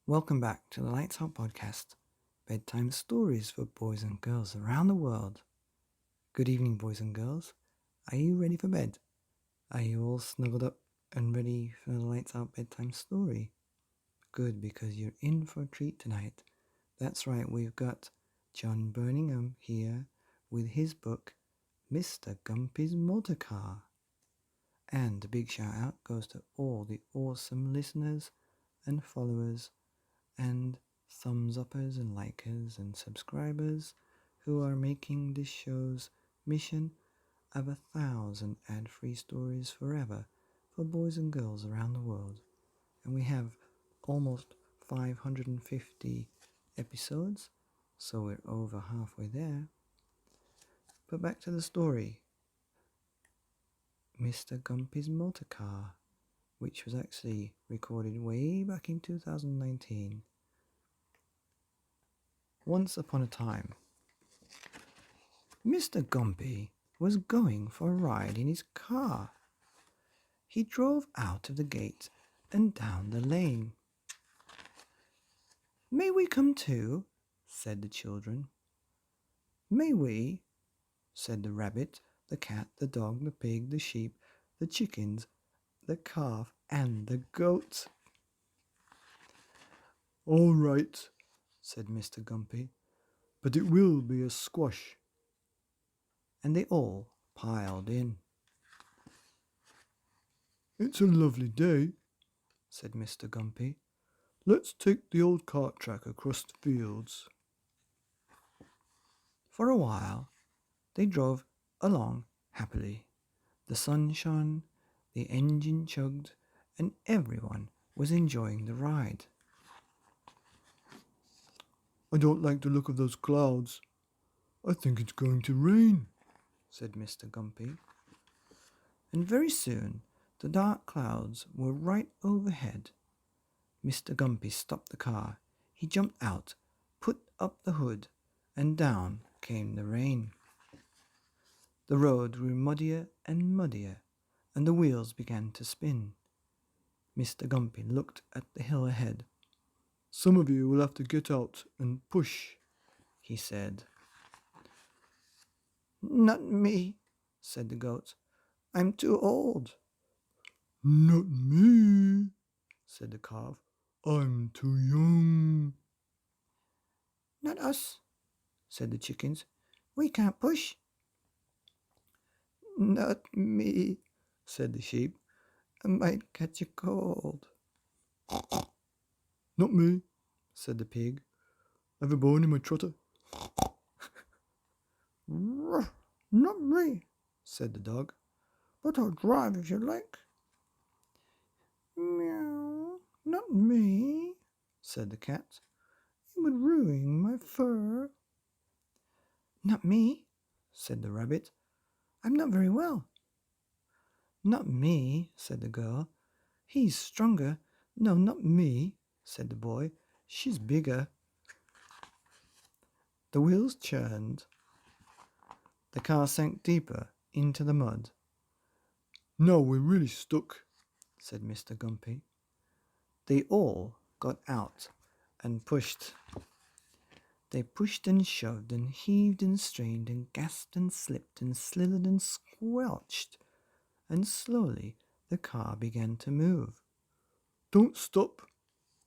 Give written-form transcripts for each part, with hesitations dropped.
Welcome back to the Lights Out podcast, bedtime stories for boys and girls around the world. Good evening, boys and girls. Are you ready for bed? Are you all snuggled up and ready for the Lights Out bedtime story? Good, because you're in for a treat tonight. That's right, we've got John Birmingham here with his book, Mr. Gumpy's Motor Car. And a big shout out goes to all the awesome listeners and followers and thumbs uppers and likers and subscribers who are making this show's mission of 1,000 ad-free stories forever for boys and girls around the world. And we have almost 550 episodes, so we're over halfway there. But back to the story. Mr. Gumpy's Motor Car, which was actually recorded way back in 2019. Once upon a time, Mr. Gumpy was going for a ride in his car. He drove out of the gate and down the lane. "May we come too?" said the children. "May we?" said the rabbit, the cat, the dog, the pig, the sheep, the chickens, the calf, and the goat. "All right," said Mr. Gumpy, "but it will be a squash." And they all piled in. "It's a lovely day," said Mr. Gumpy. "Let's take the old cart track across the fields." For a while, they drove along happily. The sun shone, the engine chugged, and everyone was enjoying the ride. "I don't like the look of those clouds. I think it's going to rain," said Mr. Gumpy. And very soon the dark clouds were right overhead. Mr. Gumpy stopped the car. He jumped out, put up the hood, and down came the rain. The road grew muddier and muddier, and the wheels began to spin. Mr. Gumpy looked at the hill ahead. "Some of you will have to get out and push," he said. "Not me," said the goat. "I'm too old." "Not me," said the calf. "I'm too young." "Not us," said the chickens. "We can't push." "Not me," said the sheep. "I might catch a cold." "Not me," said the pig. "I've a bone in my trotter." "Not me," said the dog. "But I'll drive if you like." "Meow, not me," said the cat. "It would ruin my fur." "Not me," said the rabbit. "I'm not very well." "Not me," said the girl. "He's stronger." "No, not me," said the boy. "She's bigger." The wheels churned. The car sank deeper into the mud. "No, we're really stuck," said Mr. Gumpy. They all got out and pushed. They pushed and shoved and heaved and strained and gasped and slipped and slithered and squelched, and slowly the car began to move. "Don't stop,"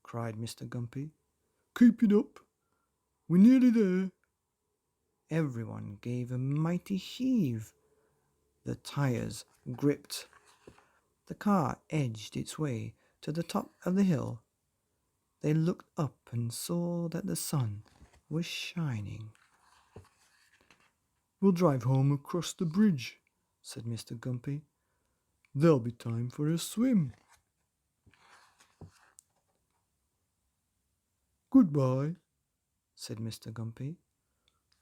cried Mr. Gumpy. "Keep it up. We're nearly there." Everyone gave a mighty heave. The tires gripped. The car edged its way to the top of the hill. They looked up and saw that the sun was shining. "We'll drive home across the bridge," said Mr. Gumpy. "There'll be time for a swim." "Goodbye," said Mr. Gumpy.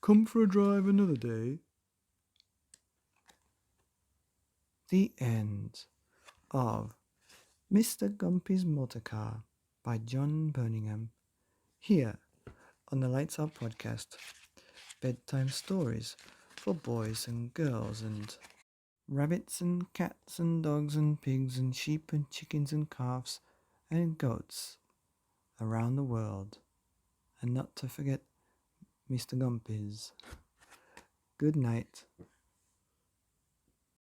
"Come for a drive another day." The end of Mr. Gumpy's Motor Car by John Birmingham, here on the Lights Out podcast, bedtime stories for boys and girls and rabbits and cats and dogs and pigs and sheep and chickens and calves and goats around the world, and not to forget Mr. Gumpies. Good night.